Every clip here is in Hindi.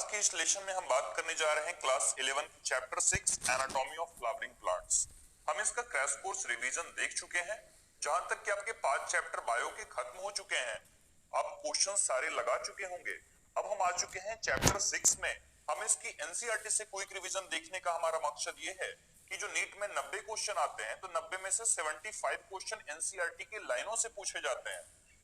आज के इस लेशन में हम बात करने जा रहे हैं क्लास 11 की chapter 6 anatomy of flowering plants. हम इसका क्रैश कोर्स रिवीजन देख चुके हैं, जहां तक कि आपके 5 चैप्टर बायो के खत्म हो चुके हैं। आप क्वेश्चन सारे लगा चुके होंगे। अब हम आ चुके हैं चैप्टर 6 में। हम इसकी एनसीईआरटी से क्विक रिवीजन देखने का हमारा मकसद ये है कि जो नीट में 90 क्वेश्चन आते हैं तो 90 में से 75 क्वेश्चन एनसीईआरटी की लाइनों से पूछे जाते हैं।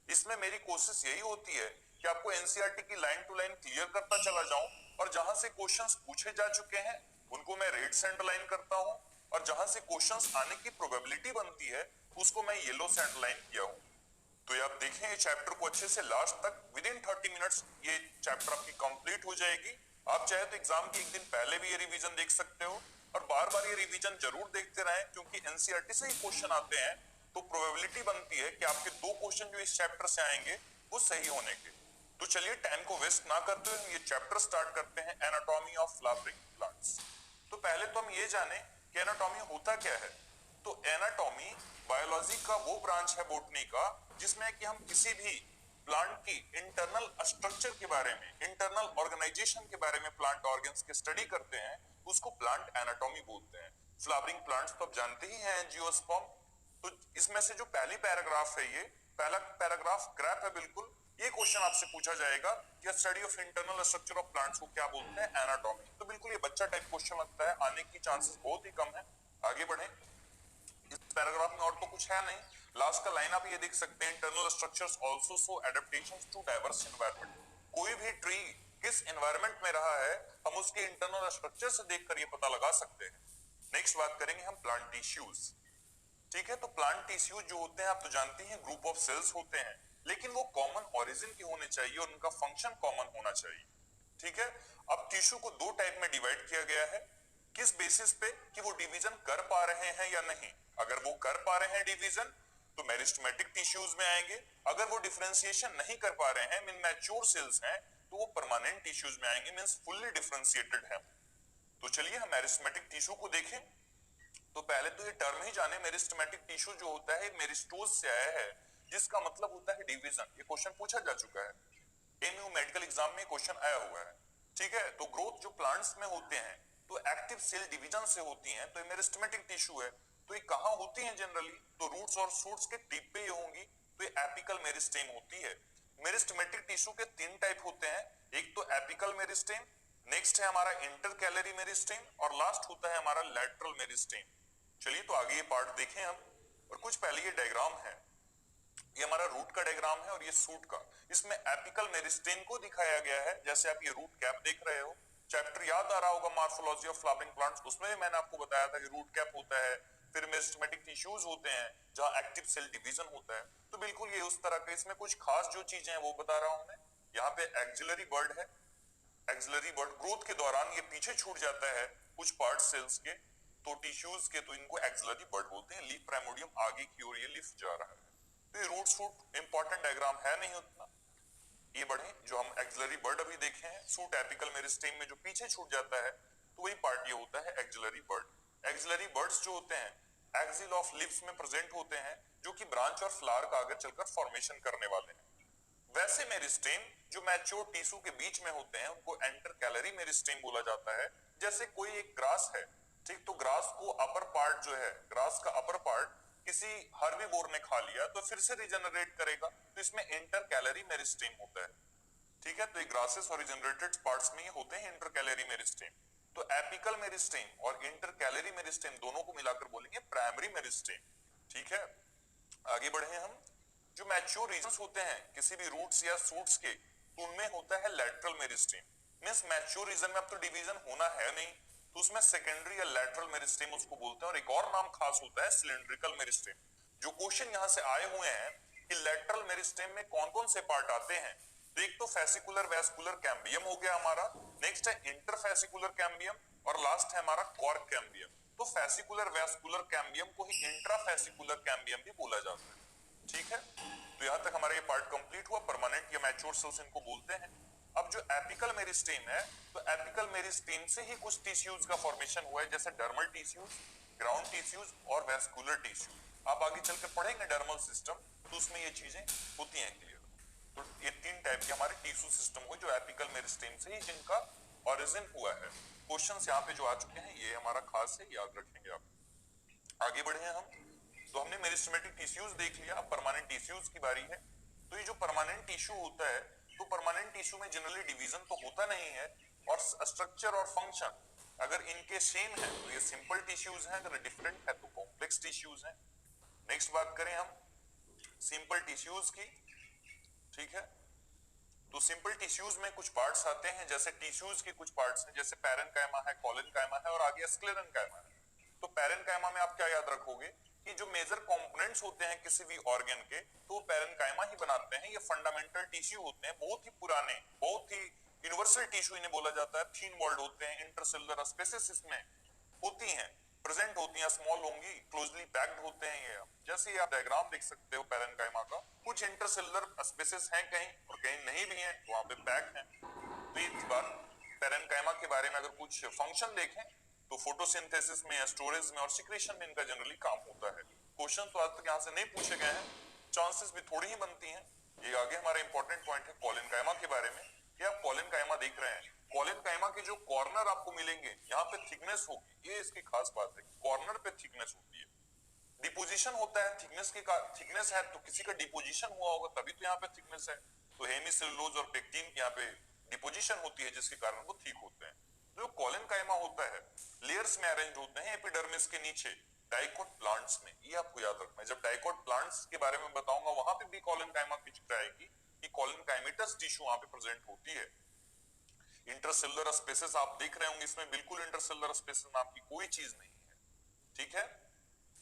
इसमें मेरी कोशिश यही होती है कि आपको एनसीईआरटी की लाइन टू लाइन क्लियर करता चला जाऊं, और जहां से क्वेश्चंस पूछे जा चुके हैं उनको मैं रेड से अंडरलाइन करता हूं, और जहां से क्वेश्चंस आने की प्रोबेबिलिटी बनती है उसको मैं येलो से अंडरलाइन किया हूं। तो ये आप देखें ये चैप्टर को अच्छे से लास्ट तक विद इन 30 मिनट्स ये चैप्टर आपकी कंप्लीट हो जाएगी। आप चाहे तो एग्जाम के एक दिन पहले भी ये रिवीजन देख सकते हो, और बार बार ये रिवीजन जरूर देखते रहें, क्योंकि एनसीईआरटी से ही क्वेश्चन आते हैं तो प्रोबेबिलिटी बनती है कि आपके 2 क्वेश्चन जो इस चैप्टर से आएंगे वो सही होने के। तो चलिए टाइम को वेस्ट ना करते हुए हम ये चैप्टर स्टार्ट करते हैं, एनाटॉमी ऑफ फ्लावरिंग प्लांट्स। तो पहले तो हम ये जाने कि एनाटॉमी होता क्या है। तो एनाटॉमी बायोलॉजी का वो ब्रांच है बॉटनी का जिसमें कि हम किसी भी प्लांट की इंटरनल स्ट्रक्चर के बारे में, इंटरनल ऑर्गेनाइजेशन के बारे में प्लांट ऑर्गन्स की स्टडी करते हैं, उसको प्लांट एनाटॉमी बोलते हैं। फ्लावरिंग प्लांट्स तो आप जानते ही हैं, एंजियोस्पर्म। तो इसमें से जो पहली पैराग्राफ है, ये पहला पैराग्राफ ग्राफ है बिल्कुल। ये क्वेश्चन आपसे पूछा जाएगा कि study of internal structure of plants को क्या बोलते हैं, एनाटॉमी। तो बिल्कुल ये बच्चा टाइप क्वेश्चन लगता है, आने की चांसेस बहुत ही कम है। आगे बढ़े। इस पैराग्राफ में और तो कुछ है नहीं। लास्ट का लाइन आप ये देख सकते हैं, internal structures also show adaptations to diverse environment. कोई भी ट्री किस एनवायरनमेंट में रहा है हम उसके इंटरनल स्ट्रक्चर से देखकर ये पता लगा सकते हैं। नेक्स्ट बात करेंगे हम प्लांट टिश्यूज। ठीक है, तो प्लांट टिश्यूज जो होते हैं आप तो जानते हैं ग्रुप ऑफ सेल्स होते हैं, लेकिन वो कॉमन ओरिजिन के होने चाहिए और उनका फंक्शन कॉमन होना चाहिए। ठीक है, अब टिश्यू को 2 टाइप में डिवाइड किया गया है। किस बेसिस पे कि वो डिवीजन कर पा रहे हैं या नहीं। अगर वो कर पा रहे हैं डिवीजन तो मेरिस्टेमेटिक टिश्यूज में आएंगे। अगर वो डिफरेंशिएशन नहीं कर पा रहे हैं, मीन मैच्योर सेल्स हैं, तो वो परमानेंट टिश्यूज में आएंगे, मींस फुल्ली डिफरेंशिएटेड है। तो चलिए हम मेरिस्टेमेटिक टिश्यू को देखें। तो पहले तो ये टर्म ही जाने, मेरिस्टेमेटिक टिश्यू जो होता है मेरिस्टोज से आया है, जिसका मतलब होता है डिवीजन। ये क्वेश्चन पूछा जा चुका है, एमयू मेडिकल एग्जाम में क्वेश्चन आया हुआ है। ठीक है, तो ग्रोथ जो प्लांट्स में होते हैं तो एक्टिव सेल डिवीजन से होती हैं, तो ये मेरिस्टेमेटिक टिश्यू है। तो ये कहां होती हैं जनरली, तो रूट्स और शूट्स के टिप पे ये होंगी, तो ये एपिकल मेरिस्टेम होती है। मेरिस्टेमेटिक टिश्यू के 3 टाइप होते हैं, एक तो एपिकल मेरिस्टेम, नेक्स्ट है हमारा इंटरकैलरी मेरिस्टेम, और लास्ट होता है हमारा लैटरल मेरिस्टेम। चलिए तो आगे ये पार्ट देखें हम, और कुछ पहले ये डायग्राम है, ये हमारा रूट का डायग्राम है और ये सूट का। इसमें एपिकल मेरिस्टेम को दिखाया गया है, जैसे आप ये रूट कैप देख रहे हो। चैप्टर याद आ रहा होगा मॉर्फोलॉजी ऑफ फ्लावरिंग प्लांट्स, उसमें भी मैंने आपको बताया था कि रूट कैप होता है, फिर मेरिस्टेमेटिक टिश्यूज होते हैं जहां एक्टिव सेल डिवीजन होता है। तो बिल्कुल ये उस तरह के, इसमें कुछ खास जो चीजें हैं वो बता रहा हूं मैं। यहाँ पे एक्सिलरी बर्ड है, एक्सिलरी बर्ड ग्रोथ के दौरान ये पीछे छूट जाता है कुछ पार्ट सेल्स के, तो टिश्यूज के, तो इनको एक्सिलरी बर्ड बोलते हैं। लीफ प्राइमोडियम आगे की ओर ये लिफ्ट जा रहा है। तो ये रूट सूट इंपॉर्टेंट डायग्राम है नहीं उतना। ये बढ़े, जो हम एक्सिलरी बर्ड अभी देखे हैं, सूट एपिकल मेरिस्टेम में जो पीछे छूट जाता है, तो वही पार्ट ये होता है एक्सिलरी बर्ड। एक्सिलरी बर्ड्स जो होते हैं एक्सिल ऑफ लीव्स में प्रेजेंट होते हैं, जो कि ब्रांच और फ्लावर का आगे चलकर फॉर्मेशन करने वाले हैं। वैसे मेरिस्टेम जो मैच्योर टिश्यू के बीच में होते हैं उनको एंटरकैलरी मेरिस्टेम बोला जाता है। जैसे कोई एक ग्रास है, ठीक, तो ग्रास को अपर पार्ट जो है, ग्रास का अपर पार्ट किसी हर्बीवोर ने खा लिया तो फिर से रिजेनरेट करेगा, तो इसमें इंटरकैलरी मेरिस्टेम होता है। ठीक है, तो ये ग्रासेस और रिजेनरेटेड पार्ट्स में ही होते हैं इंटरकैलरी मेरिस्टेम। तो एपिकल मेरिस्टेम और इंटरकैलरी मेरिस्टेम दोनों को मिलाकर बोलेंगे प्राइमरी मेरिस्टेम। ठीक है, आगे बढ़े हम। जो मैच्योर रीजन्स होते हैं किसी भी रूट्स या शूट्स के, तो उनमें होता है lateral meristem. Means mature region में अब तो डिवीजन होना है नहीं, तो उसमें सेकेंडरी या लैटरल मेरिस्टेम उसको बोलते हैं। और एक और नाम खास होता है सिलिंड्रिकल मेरिस्टेम। जो क्वेश्चन यहां से आए हुए हैं कि लैटरल मेरिस्टेम में कौन कौन से पार्ट आते हैं, तो एक तो फेसिकुलर वेस्कुलर कैम्बियम हो गया हमारा, नेक्स्ट है इंटरफेसिकुलर कैम्बियम, और लास्ट है हमारा कॉर्क कैम्बियम। तो फेसिकुलर वेस्कुलर कैम्बियम को ही इंट्राफेसिकुलर कैम्बियम भी बोला जाता है। ठीक है, तो यहां तक हमारा ये पार्ट कंप्लीट हुआ। परमानेंट या मैच्योर सेल्स इनको बोलते हैं। अब जो एपिकल मेरिस्टेम है, तो एपिकल मेरिस्टेम से ही कुछ टिश्यूज का फॉर्मेशन हुआ है, जैसे डर्मल टिश्यूज, ग्राउंड टिश्यूज और वेस्कुलर टिश्यूज। आप आगे चलकर पढ़ेंगे डर्मल सिस्टम, तो उसमें ये चीजें होती हैं क्लियर। तो ये 3 टाइप के हमारे टिश्यू सिस्टम हुए जो एपिकल मेरिस्टेम से ही जिनका ओरिजिन हुआ है। क्वेश्चंस यहाँ पे जो आ चुके हैं ये हमारा खास है, याद रखेंगे आप। आगे बढ़े हम, तो हमने मेरिस्टेमेटिक टिश्यूज देख लिया, अब परमानेंट टिश्यूज की बारी है। तो ये जो परमानेंट टिश्यू होता है, तो परमानेंट टिश्यू में जनरली डिवीजन तो होता नहीं है, और स्ट्रक्चर और फंक्शन अगर इनके सेम है तो ये सिंपल टिश्यूज हैं, अगर डिफरेंट है तो कॉम्प्लेक्स टिश्यूज हैं। नेक्स्ट बात करें हम सिंपल टिश्यूज की, ठीक है। तो सिंपल टिश्यूज में कुछ पार्ट्स आते हैं, जैसे टिश्यूज के कुछ पार्ट्स हैं, जैसे पैरेन्काइमा है, कोलेनकाइमा है और आगे स्क्लेरेन्काइमा है। तो पैरेन्काइमा में आप क्या याद रखोगे कि जो मेजर कंपोनेंट्स होते हैं किसी भी ऑर्गन के, तो वो पैरेन्काइमा ही बनाते हैं। ये फंडामेंटल टिश्यू होते हैं, बहुत ही पुराने, बहुत ही यूनिवर्सल टिश्यू इन्हें बोला जाता है। थिन वॉल्ड होते हैं, इंटरसेलुलर स्पेसेस इसमें होती हैं, प्रेजेंट होती हैं, स्मॉल होंगी, क्लोजली पैक्ड होते हैं ये। जैसे ये आप डायग्राम देख सकते हो पैरेन्काइमा का, कुछ इंटरसेलुलर स्पेसेस हैं कहीं और कहीं नहीं भी हैं, तो वहां पे पैक हैं। तो ये बात पैरेन्काइमा के बारे में। अगर कुछ फंक्शन देखें तो फोटोसिंथेसिस में, स्टोरेज में और सिक्रेशन में इनका जनरली काम होता है। क्वेश्चन तो आज तक यहाँ से नहीं पूछे गए हैं, चांसेस भी थोड़ी ही बनती हैं। ये आगे हमारा इंपॉर्टेंट पॉइंट है कोलेनकाइमा के बारे में। ये आप कोलेनकाइमा देख रहे हैं, कोलेनकाइमा के जो कॉर्नर आपको मिलेंगे यहाँ पे थिकनेस होगी, ये इसकी खास बात है, कॉर्नर पे थिकनेस होती है। डिपोजिशन होता है, थिकनेस के थिकनेस है तो किसी का डिपोजिशन हुआ होगा तभी तो यहाँ पे थिकनेस है। तो हेमिसेलुलोज और पेक्टिन यहाँ पे डिपोजिशन होती है जिसके कारण वो थिक होते हैं। जो कोलेनकाइमा होता है लेयर्स में अरेंज होते हैं एपिडर्मिस के नीचे डाइकोट प्लांट्स में, ये आपको याद रखना है। जब डाइकोट प्लांट्स के बारे में बताऊंगा वहां पे भी कोलेनकाइमा की जिक्र आएगी कि कोलेनकाइमेटस टिश्यू वहां पे प्रेजेंट होती है। इंटरसेलुलर स्पेसेस आप देख रहे होंगे, इसमें बिल्कुल इंटरसेलुलर स्पेसेस नाम की कोई चीज नहीं है, ठीक है।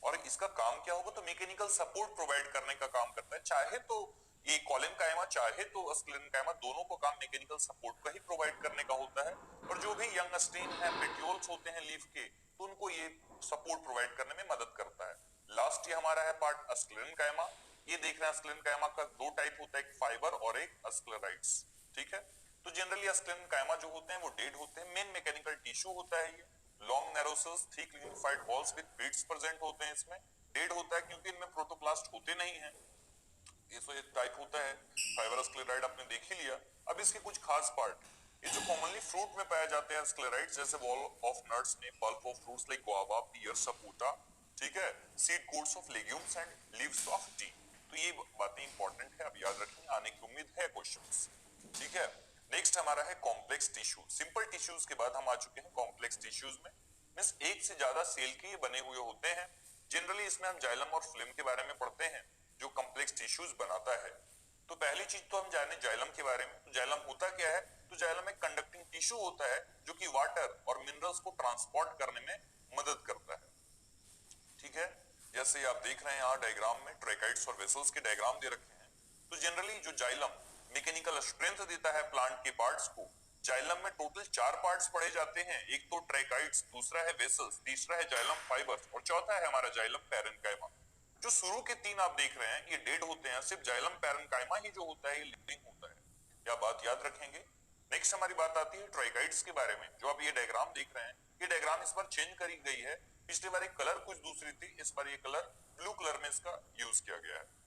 और इसका काम क्या होगा, तो मैकेनिकल सपोर्ट प्रोवाइड करने का काम करता है। चाहे तो ये कोलेनकाइमा चाहे तो स्क्लेरेन्काइमा, दोनों को काम मैकेनिकल सपोर्ट का ही प्रोवाइड करने का होता है। और जो भी यंग स्टेम है, पेट्यूल्स होते हैं लीफ के, तो उनको ये सपोर्ट प्रोवाइड करने में मदद करता है। लास्ट ये हमारा है पार्ट स्क्लेरेन्काइमा। ये देख रहे हैं स्क्लेरेन्काइमा का दो टाइप होता है, एक फाइबर और एक स्क्लेराइड्स, ठीक है। तो जनरली स्क्लेरेन्काइमा जो होते हैं वो डेड होते हैं, मेन मैकेनिकल टिश्यू होता है ये। Long narrow cells, thick lignified walls with pits present होते हैं इसमें। डेड होता है क्योंकि इनमें प्रोटोप्लास्ट होते नहीं हैं। ये तो एक टाइप होता है, फाइबर स्क्लेराइड आपने देख ही लिया। अब इसके कुछ खास पार्ट, ये जो कॉमनली फ्रूट में पाए जाते हैं स्क्लेराइड्स, जैसे वॉल ऑफ नट्स में, pulp of fruits like guava, pear, sapota, ठीक है, seed coats of legumes and leaves of tea. तो ये बातें इंपॉर्टेंट है, अब याद रखेंगे, आने की उम्मीद है क्वेश्चंस, ठीक है। नेक्स्ट हमारा है कॉम्प्लेक्स टिश्यू। सिंपल टिश्यूज के बाद हम आ चुके हैं कॉम्प्लेक्स टिश्यूज में। मींस एक से ज्यादा सेल के बने हुए होते हैं। जनरली इसमें हम जाइलम और फ्लेम के बारे में पढ़ते हैं जो कॉम्प्लेक्स टिश्यूज बनाता है। तो पहली चीज तो हम जाने जाइलम के बारे में। तो जाइलम होता क्या है, तो जाइलम एक कंडक्टिंग टिश्यू होता है जो कि वाटर और मिनरल्स को ट्रांसपोर्ट करने में मदद करता है, ठीक है। जैसे आप देख रहे हैं यहाँ डायग्राम में ट्रेकाइड्स और वेसल्स के डायग्राम दे रखे हैं। तो जनरली जो जाइलम मैकेनिकल स्ट्रेंथ देता है प्लांट के पार्ट्स को, जाइलम में टोटल 4 पार्ट्स पढ़े जाते हैं। एक तो ट्रेकाइड्स, दूसरा है वेसल्स, तीसरा है जाइलम फाइबर्स और चौथा है हमारा जाइलम पैरेन्काइमा। जो शुरू के 3 आप देख रहे हैं ये डेड होते हैं, सिर्फ जाइलम पैरेन्काइमा ही जो होता है ये लिविंग होता है। यह बात याद रखेंगे। नेक्स्ट हमारी बात आती है ट्राइकाइड्स के बारे में। जो आप ये डायग्राम देख रहे हैं, ये डायग्राम इस बार चेंज करी गई है। पिछली बार एक कलर कुछ दूसरी थी, इस बार ये कलर ब्लू कलर में इसका यूज किया गया है।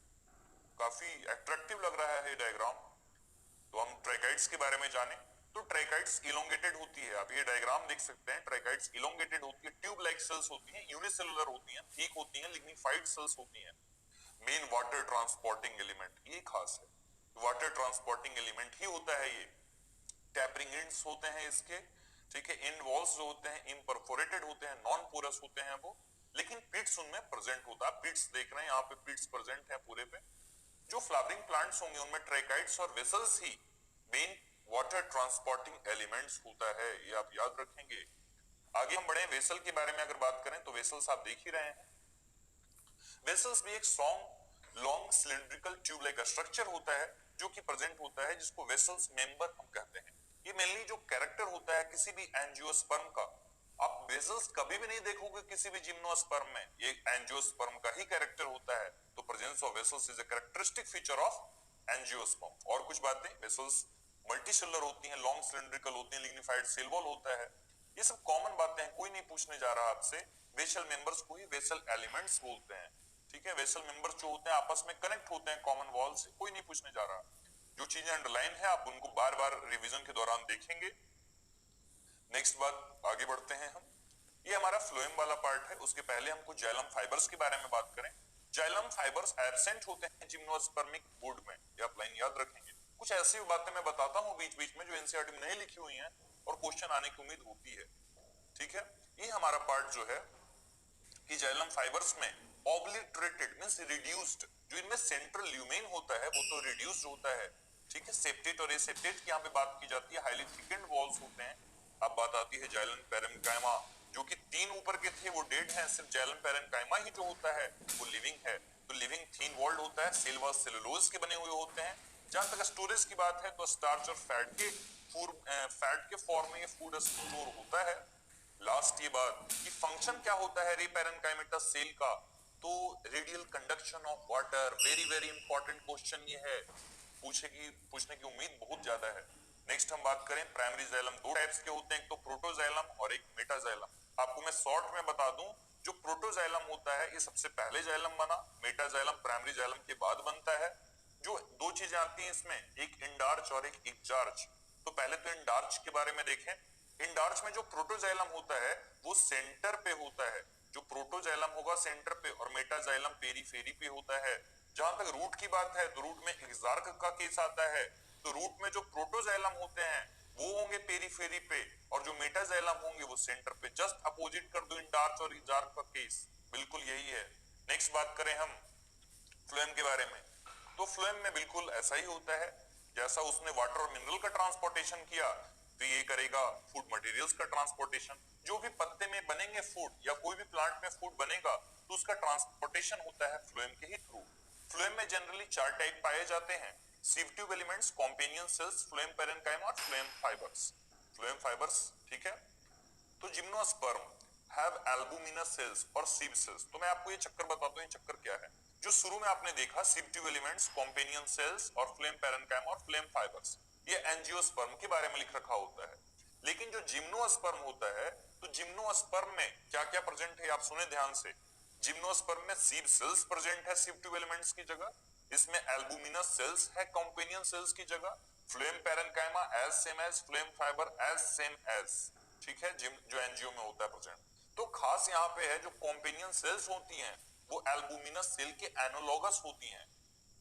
काफी अट्रैक्टिव लग रहा है ये डायग्राम। तो हम ट्राइकाइड्स के बारे में जाने। तो ट्राइकाइड्स इलोंगेटेड होती है, आप ये डायग्राम देख सकते हैं। ट्राइकाइड्स इलोंगेटेड होती है, ट्यूब लाइक सेल्स होती हैं, यूनिसेलुलर होती हैं, थिक होती हैं, लिग्निफाइड सेल्स होती हैं। मेन वाटर ट्रांसपोर्टिंग एलिमेंट, ये खास है, वाटर ट्रांसपोर्टिंग एलिमेंट ही होता है ये। टैपरिंग एंड्स होते हैं इसके, ठीक है। इन वॉल्स जो होते हैं इम्परफोरेटेड होते हैं, नॉन पोरस होते हैं वो, लेकिन पिट्स उनमें प्रेजेंट होता है। पिट्स देख रहे हैं यहाँ पे, पिट्स प्रेजेंट है पूरे पे। जो फ्लावरिंग प्लांट्स होंगे उनमें ट्राइकाइड्स और वेसल्स ही मेन वाटर ट्रांसपोर्टिंग एलिमेंट्स होता है, ये आप याद रखेंगे। आगे हम बढ़े, वेसल के बारे में अगर बात करें तो वेसल्स आप देख ही रहे हैं। वेसल्स भी एक long cylindrical tube like structure होता है जो कि प्रेजेंट होता है, जिसको वेसल्स मेंबर हम कहते हैं। ये मेनली जो कैरेक्टर होता है किसी भी एंजियोस्पर्म का, आप वेसल्स कभी भी नहीं देखोगे किसी भी जिम्नोस्पर्म में, ये एंजियोस्पर्म का ही कैरेक्टर होता है। तो presence of vessels is a characteristic feature of angiosperm. और कुछ बातें, वेसल्स मल्टीसेलुलर होती हैं, लॉन्ग सिलिंड्रिकल होती हैं, लिग्निफाइड सेल वॉल होता है। ये सब कॉमन बातें हैं, कोई नहीं पूछने जा रहा आपसे। वेसल मेंबर्स को ही वेसल एलिमेंट्स बोलते हैं, ठीक है। वेसल मेंबर्स जो होते हैं आपस में कनेक्ट होते हैं कॉमन वॉल से, कोई नहीं पूछने जा रहा। जो चीजें अंडरलाइन है आप उनको बार बार रिवीजन के दौरान देखेंगे। नेक्स्ट बात आगे बढ़ते हैं हम। ये हमारा फ्लोएम वाला पार्ट है, उसके पहले हम कुछ जाइलम फाइबर्स के बारे में बात करें। जाइलम फाइबर्स एब्सेंट होते हैं जिम्नोस्पर्मिक वुड में, ये आप लाइन याद रखेंगे। कुछ ऐसी बातें मैं बताता हूँ बीच बीच में जो एनसीईआरटी में नहीं लिखी हुई हैं और क्वेश्चन आने की उम्मीद होती है, ठीक है। ये हमारा पार्ट जो है कि जाइलम फाइबर्स में ऑब्लिटरेटेड मींस रिड्यूस्ड, जो इनमें सेंट्रल ल्यूमेन होता है वो तो रिड्यूस्ड होता है, ठीक है। सेप्टेट और एसेप्टेट की यहाँ पे बात की जाती है, हाईली थिकेंड वॉल्स होते हैं। अब बात आती है जाइलम पैरेन्काइमा, जो कि 3 ऊपर के थे वो डेड हैं, सिर्फ जाइलम पैरेन्काइमा ही जो होता है वो लिविंग है। तो लिविंग थिन वॉल्ड होता है, सेल वॉल सेलुलोज के बने हुए होते हैं। जहां तक स्टोरेज की बात है तो स्टार्च और फैट के फॉर्म में ये फूड स्टोर होता है। लास्ट ये बात कि फंक्शन क्या होता है रे पैरेन्काइमेटा सेल का, तो radial conduction of water, very very important question ये है, पूछने की उम्मीद बहुत ज्यादा है। नेक्स्ट हम बात करें प्राइमरी जाइलम, दो टाइप्स के होते हैं, एक तो प्रोटोजाइलम और एक मेटाजाइलम। आपको मैं शॉर्ट में बता दूं, जो प्रोटोजाइलम होता है ये सबसे पहले जाइलम बना, मेटाजाइलम प्राइमरी जाइलम के बाद बनता है। जो दो चीजें आती हैं इसमें, एक इंडार्च और एक एक्जार्च। तो पहले तो इंडार्च के बारे में देखें। इंडार्च में जो प्रोटोजाइलम होता है वो सेंटर पे होता है, जो प्रोटोजाइलम होगा सेंटर पे, और मेटाजाइलम पेरीफेरी पे होता है। जहां तक रूट की बात है तो रूट में एक्जार्क का केस आता है, तो रूट में जो प्रोटोजाइलम होते हैं वो होंगे पेरीफेरी पे, और जो मेटाजाइलम होंगे वो सेंटर पे। जस्ट अपोजिट कर दो इंडार्च और एक्जार्क का केस, बिल्कुल यही है। नेक्स्ट बात करें हम फ्लोएम के बारे में, तो फ्लोएम में बिल्कुल ऐसा ही होता है, जैसा उसने वाटर और मिनरल का ट्रांसपोर्टेशन किया तो ये करेगा फूड मटेरियल्स का ट्रांसपोर्टेशन। जो भी पत्ते में बनेंगे फूड या कोई भी प्लांट में फूड बनेगा तो उसका ट्रांसपोर्टेशन होता है फ्लोएम के ही थ्रू। फ्लोएम में जनरली 4 टाइप पाए जाते हैं, sieve tube elements, companion cells, phloem parenchyma और फ्लोएम फाइबर्स। फ्लोएम फाइबर्स, ठीक है। तो जिम्नोस्पर्म हैव एल्बुमिनस सेल्स और सीव सेल्स। तो मैं आपको ये चक्कर बताता हूँ, ये चक्कर क्या है। जो शुरू में आपने देखा sieve tube elements, companion cells और फ्लेम पैरेन्काइमा और फ्लेम फाइबर्स, ये एंजियोस्पर्म के बारे में लिख रखा होता है। लेकिन जो जिम्नोस्पर्म होता है, तो जिम्नोस्पर्म में क्या क्या प्रेजेंट है आप सुने ध्यान से। जिम्नोस्पर्म में सीव सेल्स प्रेजेंट है सीव ट्यूब एलिमेंट्स की जगह, इसमें एल्बुमिनस सेल्स है कॉम्पेनियन सेल्स की जगह, phloem parenchyma as same as, phloem fibre as same as, ठीक है, जो एंजियो में होता है प्रेजेंट। तो खास यहाँ पे है जो कॉम्पेनियन सेल्स होती हैं वो एल्बुमिनस सेल के एनोलॉगस होती हैं,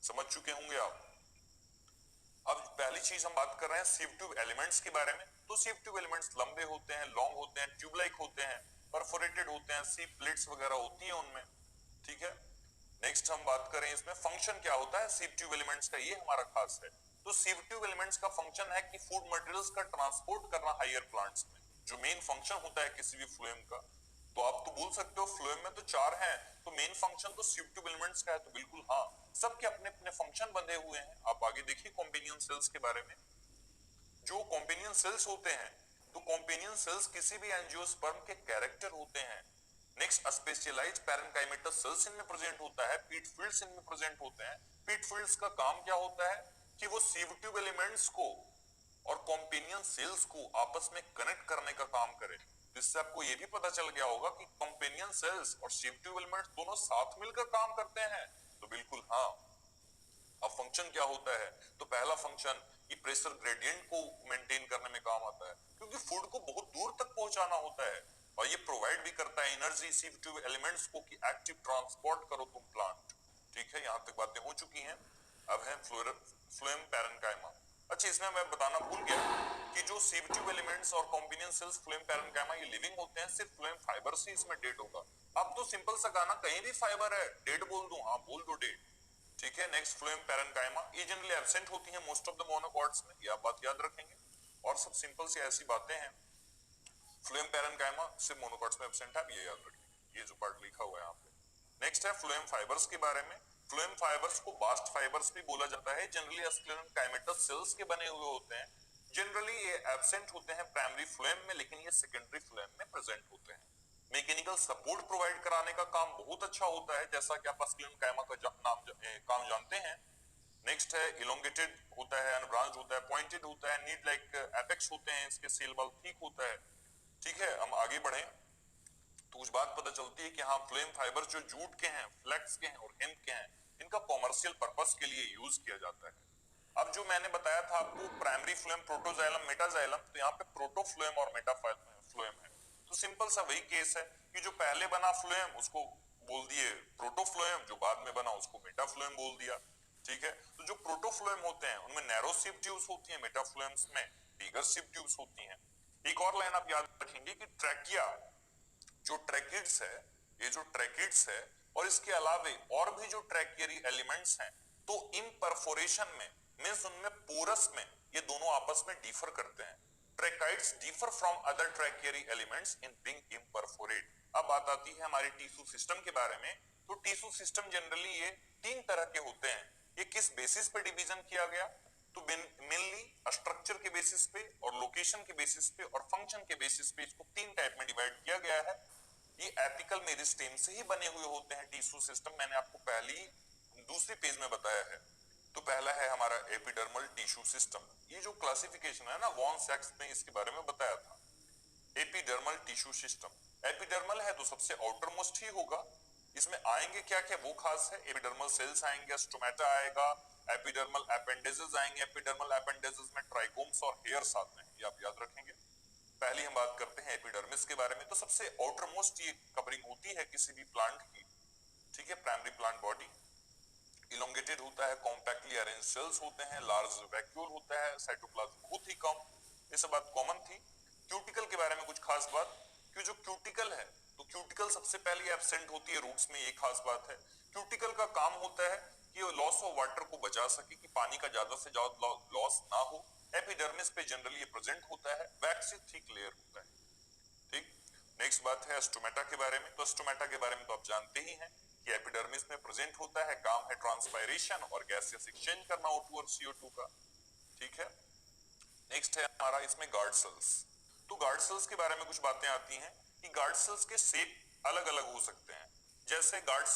समझ चुके होंगे आप। अब पहली चीज हम बात कर रहे हैं सीव ट्यूब एलिमेंट्स के बारे में। तो सीव ट्यूब एलिमेंट्स लंबे होते हैं, लॉन्ग होते हैं, ट्यूब लाइक होते हैं, परफोरेटेड होते हैं, सीव प्लेट्स वगैरह होती है उनमें, ठीक है। नेक्स्ट हम बात करें इसमें फंक्शन क्या होता है सीव ट्यूब एलिमेंट्स का, ये हमारा खास है। तो सीव ट्यूब एलिमेंट्स का फंक्शन है कि फूड मटेरियल्स का ट्रांसपोर्ट करना हायर प्लांट्स में, जो मेन फंक्शन होता है किसी भी फ्लोएम का। तो आप तो बोल सकते हो फ्लोएम में तो 4 हैं, तो मेन फंक्शन तो सीव ट्यूब एलिमेंट्स का है, तो बिल्कुल हाँ, सबके अपने अपने फंक्शन बंधे हुए हैं। आप आगे देखिए कॉम्पेनियन सेल्स के बारे में। जो कॉम्पेनियन सेल्स होते हैं, तो कॉम्पेनियन सेल्स किसी भी एंजियोस्पर्म के कैरेक्टर होते हैं। नेक्स्ट स्पेशलाइज्ड पैरेन्काइमेटस सेल्स इनमें प्रेजेंट होता है, पीट फील्ड्स इनमें प्रेजेंट होते हैं। पीट फील्ड्स का काम क्या होता है कि वो सीव ट्यूब एलिमेंट्स को और कॉम्पेनियन सेल्स को आपस में कनेक्ट करने का काम करे। इससे आपको ये भी पता चल गया होगा कि कॉम्पेनियन सेल्स और सीव ट्यूब एलिमेंट्स दोनों साथ मिलकर काम करते हैं, तो बिल्कुल हाँ। अब फंक्शन क्या होता है, तो पहला फंक्शन ये प्रेशर ग्रेडियंट को मेंटेन करने में काम आता है, क्योंकि फूड को बहुत दूर तक पहुंचाना होता है, और ये प्रोवाइड भी करता है एनर्जी सीव ट्यूब एलिमेंट्स को कि एक्टिव ट्रांसपोर्ट करो तुम प्लांट, ठीक है। यहां तक बातें हो चुकी हैं। अब है फ्लोएम पैरेन्काइमा। अच्छा, इसमें मैं बताना भूल गया कि जो सीव ट्यूब एलिमेंट्स और कॉम्बिनियन सेल्स फ्लोएम पैरेन्काइमा ये लिविंग होते हैं, सिर्फ फ्लोएम फाइबर से इसमें डेड होगा। अब तो सिंपल सा गाना, कहीं भी फाइबर है डेड बोल दूं, हाँ बोल दो डेड, ठीक है। नेक्स्ट फ्लोएम पैरेन्काइमा, ये जनरली एब्सेंट होती है मोस्ट ऑफ द मोनोकॉट्स में, ये आप बात याद रखेंगे। और सब सिंपल सी ऐसी बातें हैं। फ्लोएम पैरेन्काइमा सिर्फ मोनोकॉट्स में एब्सेंट है, ये याद रखिए, ये जो पार्ट लिखा हुआ है यहाँ पे। नेक्स्ट है फ्लोएम फाइबर्स के बारे में। फ्लोएम फाइबर्स को बास्ट फाइबर्स भी बोला जाता है, जनरली स्क्लेरोकाइमेटस सेल्स के बने हुए होते हैं। जनरली ये एब्सेंट होते हैं प्राइमरी फ्लोएम में, लेकिन ये सेकेंडरी फ्लोएम में प्रेजेंट होते हैं। मैकेनिकल सपोर्ट प्रोवाइड कराने का काम बहुत अच्छा होता है, जैसा कि आप स्क्लेरोकाइमा का काम जानते हैं। नेक्स्ट है इलोंगेटेड होता है, अनब्रांच्ड होता है, पॉइंटेड होता है, नीड लाइक एपेक्स होते हैं, इसके सेल वॉल थिक होता है, ठीक है। हम आगे बढ़े तो कुछ बात पता चलती है कि हाँ, फ्लोएम फाइबर जो जूट के हैं, फ्लेक्स के हैं और हेम्प के हैं, इनका कॉमर्शियल पर्पस के लिए यूज किया जाता है। अब जो मैंने बताया था आपको प्राइमरी फ्लोएम, प्रोटोजाइलम, मेटाजाइलम, तो यहाँ पे प्रोटोफ्लोएम और मेटाफ्लोएम है। तो सिंपल सा वही केस है कि जो पहले बना फ्लोएम उसको बोल दिए प्रोटोफ्लोएम, जो बाद में बना उसको मेटाफ्लोएम बोल दिया। ठीक है, तो जो प्रोटोफ्लोएम होते हैं उनमें नैरो सिप ट्यूब्स होती हैं, मेटाफ्लोएम्स में बिगर सिप ट्यूब्स होती हैं। एक और लाइन आप याद रखेंगे कि ट्रैकिया, जो ट्रैकिड्स है, ये जो ट्रैकिड्स है और इसके अलावे और भी जो ट्रैकियरी एलिमेंट्स हैं, तो इन परफोरेशन में मींस उनमें पोरस में ये दोनों आपस में डिफर करते हैं। Tracheids differ from other tracheary elements in being imperforate. अब बात आती है हमारे टिश्यू सिस्टम के बारे में। तो टिश्यू सिस्टम जनरली ये तीन तरह के होते हैं। ये किस बेसिस पे डिवीजन किया गया? तो मेनली स्ट्रक्चर के बेसिस पे और लोकेशन के बेसिस पे और फंक्शन के बेसिस पे इसको तीन टाइप में डिवाइड किया गया है। ये एपिकल मेरिस्टेम से ही बने हुए होते हैं टिश्यू सिस्टम, मैंने आपको पहली दूसरे पेज में बताया है। तो पहला है हमारा एपिडर्मल टिश्यू सिस्टम। ये जो क्लासिफिकेशन है ना, वॉन सैक्स ने इसके बारे में बताया था। एपिडर्मल टिश्यू सिस्टम एपिडर्मल है तो सबसे आउटर मोस्ट ही होगा। इसमें आएंगे क्या क्या वो खास है, एपिडर्मल सेल्स आएंगे, स्टोमेटा आएगा, एपिडर्मल एपेंडेजेस आएंगे। एपिडर्मल एपेंडेजेस में ट्राइकोम्स और हेयर्स आते हैं, ये आप याद रखेंगे। पहले हम बात करते हैं एपिडर्मिस के बारे में। तो सबसे आउटर मोस्ट ये कवरिंग होती है किसी भी प्लांट की। ठीक है, प्राइमरी प्लांट बॉडी इलोंगेटेड होता है, कॉम्पैक्टली अरेंज सेल्स होते हैं, लार्ज वैक्यूल होता है, साइटोप्लाज्म बहुत ही कम। ये सब बात कॉमन थी। क्यूटिकल के बारे में कुछ खास बात कि जो क्यूटिकल है तो क्यूटिकल सबसे पहले एब्सेंट होती है रूट्स में, ये खास बात है। क्यूटिकल का काम होता है कि वो लॉस ऑफ वाटर को बचा सके, कि पानी का ज्यादा से ज्यादा लॉस ना हो। एपिडर्मिस पे जनरली ये प्रेजेंट होता है, वैक्स से थिक लेयर होता है। ठीक, नेक्स्ट बात है स्टोमेटा के बारे में। तो स्टोमेटा के बारे में तो आप जानते ही हैं कि एपिडर्मिस में प्रेजेंट होता है, काम है ट्रांसपायरेशन और गैसियस एक्सचेंज करना O2 और CO2 का। ठीक है, नेक्स्ट है हमारा इसमें गार्ड सेल्स। तो गार्ड सेल्स के बारे में कुछ बातें आती हैं कि गार्ड सेल्स के शेप अलग अलग हो सकते हैं। जैसे गार्ड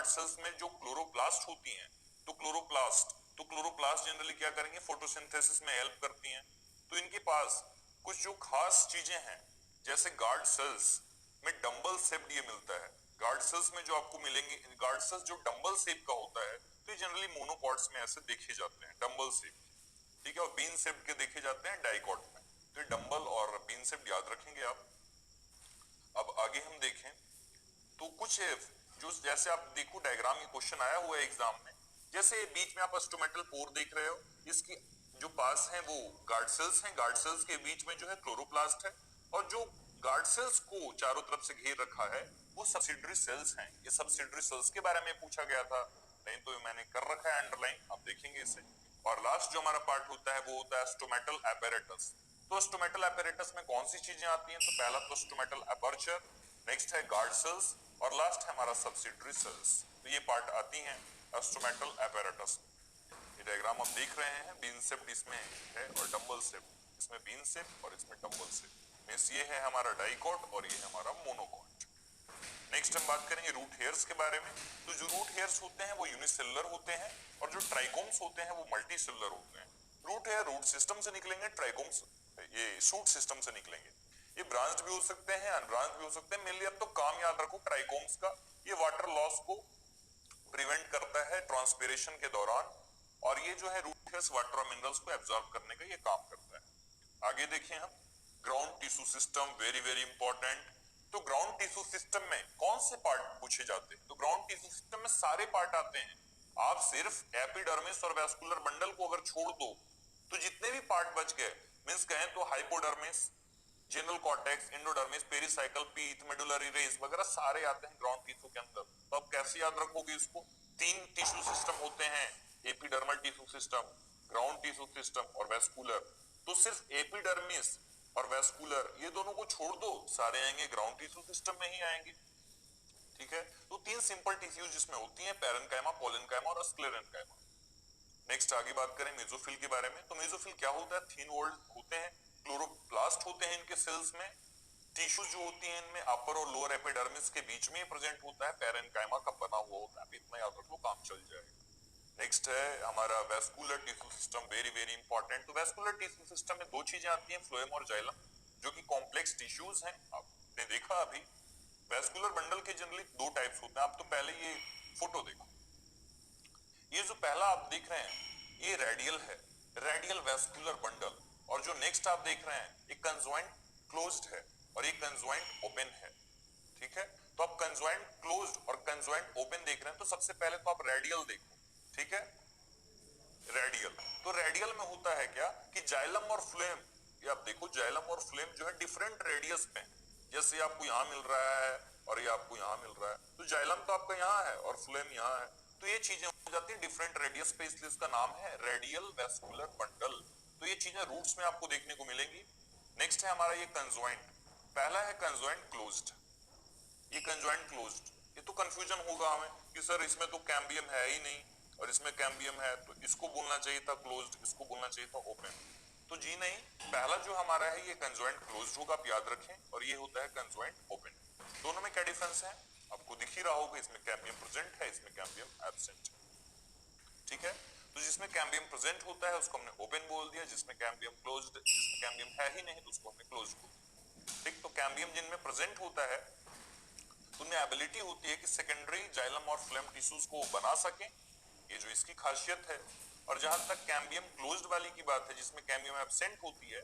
सेल्स में जो क्लोरोप्लास्ट होती हैं, तो क्लोरोप्लास्ट जनरली क्या करेंगे, फोटोसिंथेसिस में हेल्प करती हैं। तो इनके पास कुछ जो खास चीजें हैं, जैसे गार्ड सेल्स में डंबल शेप ये मिलता है। गार्ड सेल्स में जो आपको मिलेंगे, गार्ड सेल्स जो डंबल शेप का होता है, तो ये जनरली मोनोकॉट्स में ऐसे देखे जाते हैं, डंबल शेप। ठीक है, और बीन शेप के देखे जाते हैं डाइकॉट में। तो ये डंबल और बीन शेप याद रखेंगे आप। अब आगे हम देखें तो कुछ जो, जैसे आप देखो डायग्राम, ये क्वेश्चन आया हुआ है एग्जाम में। जैसे बीच में आप स्टोमेटल पोर देख रहे हो, इसकी जो पास है वो गार्ड सेल्स हैं। गार्ड सेल्स के बीच में जो है क्लोरोप्लास्ट है, और जो गार्ड सेल्स को चारों तरफ से घेर रखा है वो सब्सिडरी सेल्स हैं। ये सब्सिडरी सेल्स के बारे में पूछा गया था, नहीं तो मैंने कर रखा है अंडरलाइन, आप देखेंगे इसे। और लास्ट जो हमारा पार्ट होता है वो होता है स्टोमेटल एपेरेटस। तो स्टोमेटल एपेरेटस में कौन सी चीजें आती हैं? तो पहला तो स्टोमेटल अपर्चर, नेक्स्ट है गार्ड सेल्स, और लास्ट है हमारा सब्सिडरी सेल्स। तो ये पार्ट आती हैं स्टोमेटल एपेरेटस। ये डायग्राम आप देख रहे हैं, बीन शेप इसमें है और डंबल शेप, इसमें बीन शेप और इसमें डंबल शेप। मींस ये है हमारा डाइकॉट और ये है हमारा मोनोकॉट। नेक्स्ट हम बात करेंगे रूट हेयर्स के बारे में। तो जो रूट हेयर्स होते हैं वो यूनिसेलुलर होते हैं, और जो ट्राइकोम्स होते हैं वो मल्टीसेलुलर होते हैं। रूट हेयर रूट सिस्टम से निकलेंगे, ट्राइकोम्स ये शूट सिस्टम से निकलेंगे। ये ब्रांच्ड भी हो सकते हैं, अनब्रांच्ड भी हो सकते हैं। मेनली अब तो काम याद रखो ट्राइकोम्स का, ये वाटर लॉस को प्रिवेंट करता है ट्रांसपिरेशन के दौरान, और ये जो है रूट हेयर्स वाटर और मिनरल्स को एब्जॉर्ब करने का ये काम करता है। आगे देखें हम ground tissue system, very very important. तो ग्राउंड टिश्यू सिस्टम में कौन से पार्ट पूछे जाते हैं? तो ग्राउंड टिश्यू सिस्टम में सारे पार्ट आते हैं। आप सिर्फ एपिडर्मिस और वैस्कुलर बंडल को अगर छोड़ दो तो जितने भी पार्ट बच गए, मींस कहें तो hypodermis, general cortex, endodermis, pericycle, pith, medullary race वगैरह सारे आते हैं ग्राउंड टिश्यू के अंदर। तो आप कैसे याद रखोगे इसको? तीन टिश्यू सिस्टम होते हैं, epidermal tissue system, ground tissue system और वैस्कुलर। तो सिर्फ एपिडर्मिस और वैस्कुलर ये दोनों को छोड़ दो, सारे आएंगे ग्राउंड टिश्यू सिस्टम में ही आएंगे। ठीक है, तो तीन सिंपल टिश्यूज जिसमें होती हैं, पैरेन्काइमा, पोलेनकाइमा और स्क्लेरेन्काइमा। नेक्स्ट आगे बात करें मेसोफिल के बारे में। तो मेसोफिल क्या होता है? थिन वॉल्ड होते हैं, क्लोरोप्लास्ट होते हैं इनके सेल्स में। टिश्यू जो होती है इनमें अपर और लोअर एपिडर्मिस के बीच में प्रेजेंट होता है, पैरेन्काइमा का बना हुआ होता है। इतना याद रखो, काम चल जाएगा। नेक्स्ट है हमारा vascular tissue system, very very important. तो वेस्कुलर टिश्यू सिस्टम में दो चीजें आती हैं, फ्लोएम और जाइलम, जो कि कॉम्प्लेक्स टिश्यूज हैं। आपने देखा अभी वेस्कुलर बंडल के जनरली दो टाइप्स होते हैं। आप तो पहले ये फोटो देखो, ये जो पहला आप देख रहे हैं ये रेडियल है, रेडियल वेस्कुलर बंडल। और जो नेक्स्ट आप देख रहे हैं ये कंजॉइंट क्लोज्ड है और ये कंजॉइंट ओपन है। ठीक है, तो आप कंजॉइंट क्लोज्ड और कंजॉइंट ओपन देख रहे हैं, तो सबसे पहले तो आप रेडियल देखो। ठीक है, रेडियल, तो रेडियल में होता है क्या कि जाइलम और फ्लेम, ये आप देखो जाइलम और फ्लेम जो है डिफरेंट रेडियस पे, जैसे आपको यहाँ मिल रहा है और ये आपको यहाँ मिल रहा है, तो जाइलम तो आपका यहाँ है और फ्लेम यहाँ है, तो ये चीजें हो जाती है डिफरेंट रेडियस पे, इसलिए इसका नाम है रेडियल वेस्कुलर बंडल। तो ये चीजें रूट्स में आपको देखने को मिलेंगी। नेक्स्ट है हमारा ये कंजॉइंट, पहला है कंजॉइंट क्लोज्ड, ये कंजॉइंट क्लोज्ड, ये तो कंफ्यूजन होगा हमें कि सर इसमें तो कैम्बियम है ही नहीं और इसमें कैम्बियम है, तो इसको बोलना चाहिए था क्लोज्ड, इसको बोलना चाहिए था ओपन। तो जी नहीं, पहला जो हमारा है ये कंजॉइंट क्लोज्ड होगा, आप याद रखें, और ये होता है कंजॉइंट ओपन। दोनों में क्या डिफरेंस है आपको दिख ही रहा होगा, इसमें कैम्बियम प्रेजेंट है, इसमें कैम्बियम एब्सेंट है। ठीक है, तो जिसमें कैम्बियम प्रेजेंट होता है उसको हमने ओपन बोल दिया, जिसमें कैम्बियम क्लोज्ड, जिसमें कैम्बियम है ही नहीं तो उसको हमने क्लोज्ड बोल दिया। ठीक, तो कैम्बियम जिनमें प्रेजेंट होता है उनमें एबिलिटी होती है कि सेकेंडरी जाइलम और फ्लेम टिश्यूज को बना सके, ये जो इसकी खासियत है। और जहां तक कैम्बियम क्लोज्ड वाली की बात है जिसमें कैम्बियम एब्सेंट होती है,